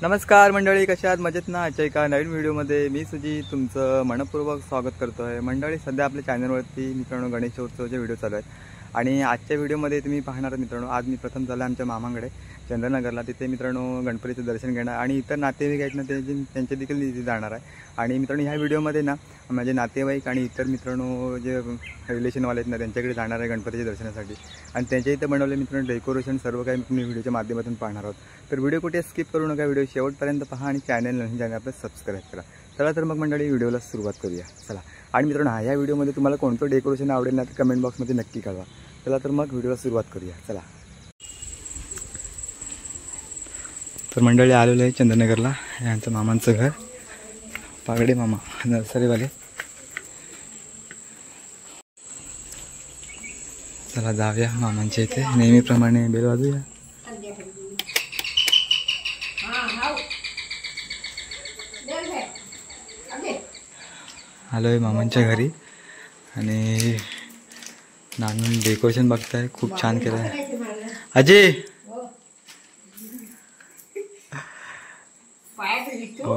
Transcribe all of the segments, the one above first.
नमस्कार मंडळी, कशा आहात? मजेत ना? आजच्या एका नवीन व्हिडिओमध्ये मी सुजित तुमचं मनपूर्वक स्वागत करतो आहे. मंडळी, सध्या आपल्या चॅनलवरती मित्रांनो गणेशोत्सवाचे व्हिडिओ चालू आहेत आणि आजच्या व्हिडिओमध्ये तुम्ही पाहणार मित्रांनो, आज मी प्रथम चाललो आमच्या मामांकडे चंद्रनगरला. तिथे मित्रांनो गणपतीचं दर्शन घेणार आणि इतर नातेवाईक आहेत ना त्यांचे देखील तिथे जाणार आहे. आणि मित्रांनो ह्या व्हिडिओमध्ये ना माझे नातेवाईक आणि इतर मित्रांनो जे रिलेशनवाले आहेत ना त्यांच्याकडे जाणार आहे गणपतीच्या दर्शनासाठी. आणि त्यांच्या इथे बनवले मित्रांनो डेकोरेशन सर्व काही तुम्ही व्हिडिओच्या माध्यमातून पाहणार आहोत. तर व्हिडिओ कुठे स्किप करू नका, व्हिडिओ शेवटपर्यंत पहा आणि चॅनल आपलं सबस्क्राईब करा. चला तर मग मंडळी व्हिडिओला सुरुवात करूया. चला. आणि मित्रांनो ह्या व्हिडिओमध्ये तुम्हाला कोणतं डेकोरेशन आवडेल ना तर कमेंट बॉक्समध्ये नक्की कळवा. चला तर मग व्हिडिओला सुरुवात करूया. चला. तर मंडळी आलेलं आहे चंद्रनगरला, यांचं मामांचं घर, पागडे मामा नर्सरीवाले. चला जाऊया मामांच्या इथे, नेहमीप्रमाणे बेल वाजूया. आलो आहे मामांच्या घरी आणि नानून डेकोरेशन बघताय, खूप छान केलं आहे. अजय हो.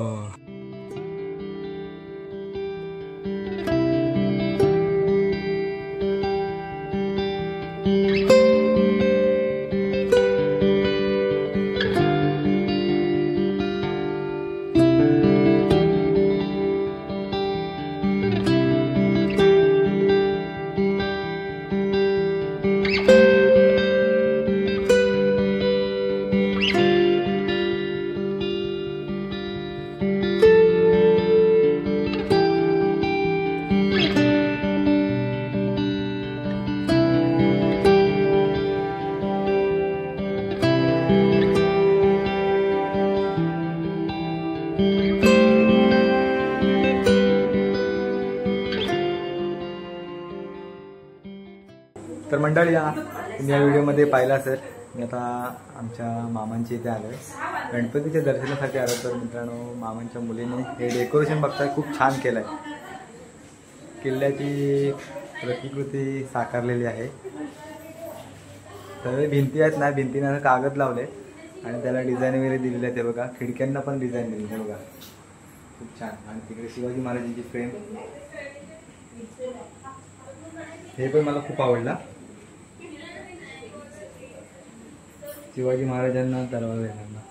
तर मंडळी तुम्ही या व्हिडिओमध्ये पाहिला असेल, मी आता आमच्या मामांच्या इथे आलो आहे गणपतीच्या दर्शनासाठी आलो. तर मित्रांनो मामांच्या मुलीने हे डेकोरेशन बघताय, खूप छान केलं आहे. किल्ल्याची प्रतिकृती साकारलेली आहे. तर भिंती आहेत ना, भिंतीनं कागद लावले आणि त्याला डिझाईन वगैरे दिलेले आहे. ते बघा, खिडक्यांना पण डिझाईन दिली आहे बघा, खूप छान. आणि तिकडे शिवाजी महाराजांची फ्रेम, हे पण मला खूप आवडला. शिवाजी महाराजांना दरबार येणार,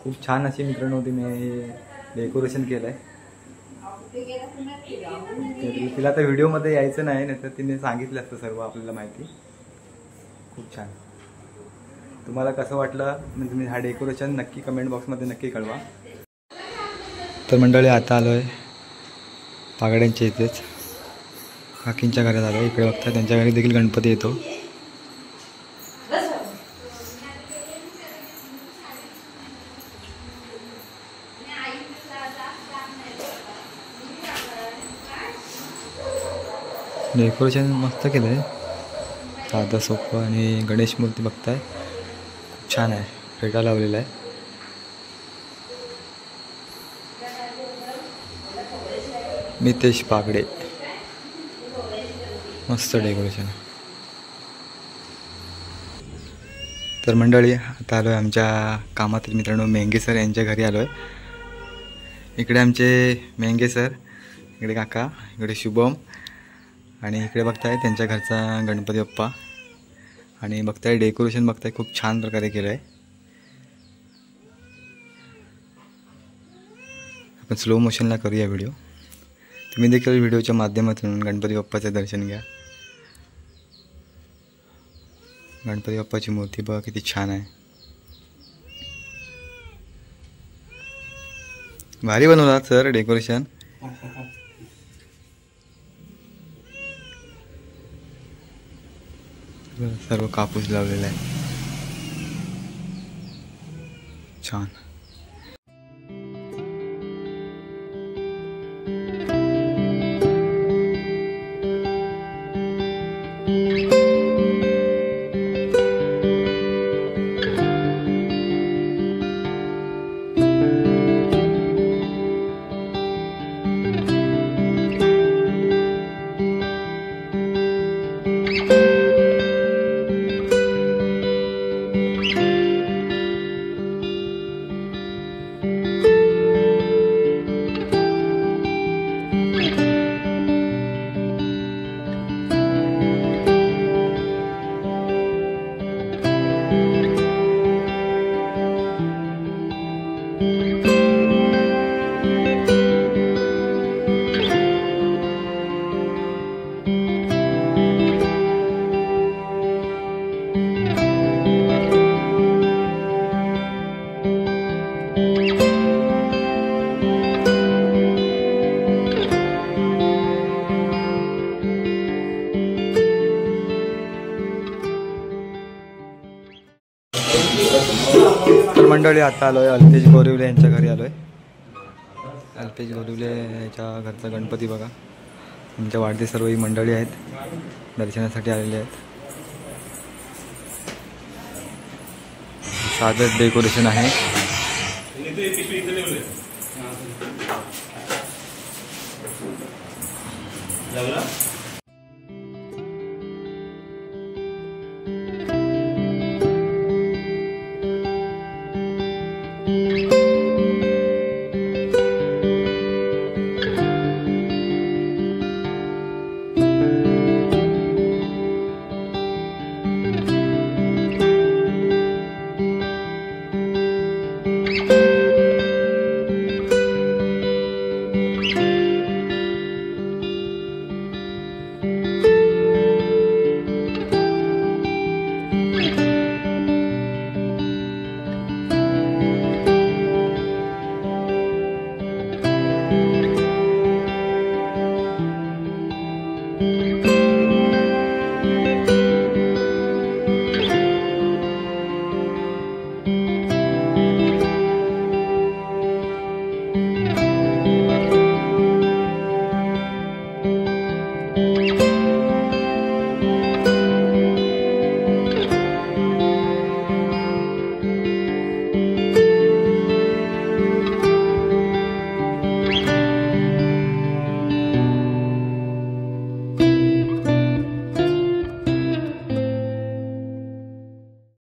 खूप छान अशी मित्रांनो तिने हे डेकोरेशन केलं आहे. तिला तर व्हिडिओमध्ये यायचं नाही, तर तिने सांगितलं असतं सर्व आपल्याला माहिती. खूप छान. तुम्हाला कसं वाटलं म्हणजे तुम्ही हा डेकोरेशन नक्की कमेंट बॉक्समध्ये नक्की कळवा. तर मंडळी आता आलो आहे पागड्यांच्या इथेच, काकींच्या घरात आलो. इकडे बघता त्यांच्या घरी देखील गणपती येतो. डेकोरेशन मस्त केलं आहे, साधं सोपं. आणि गणेश मूर्ती बघताय, खूप छान आहे, फेटा लावलेला आहे. मितेश पागडे, मस्त डेकोरेशन. तर मंडळी आता आलो आहे आमच्या कामातील मित्रांनो मेंगे सर यांच्या घरी आलो आहे. इकडे आमचे मेंगे सर, इकडे काका, इकडे शुभम आणि इकडे बघताय त्यांच्या घरचा गणपती बाप्पा. आणि बघताय डेकोरेशन बघताय, खूप छान प्रकारे केलं आहे. आपण स्लो मोशनला करूया व्हिडिओ. तुम्ही देखील व्हिडिओच्या माध्यमातून गणपती बाप्पाचं दर्शन घ्या. गणपती बाप्पाची मूर्ती बघा किती छान आहे, भारी बनवला सर डेकोरेशन. सर्व कापूस लावलेला आहे, छान. मंडळी आता आलोय अल्पेश गोरिवले यांच्या घरी आलोय. अल्पेश गोरिवले यांच्या घरचा गणपती बघा. त्यांच्या वाढते सर्व ही मंडळी आहेत दर्शनासाठी आलेले आहेत. साधं डेकोरेशन आहे.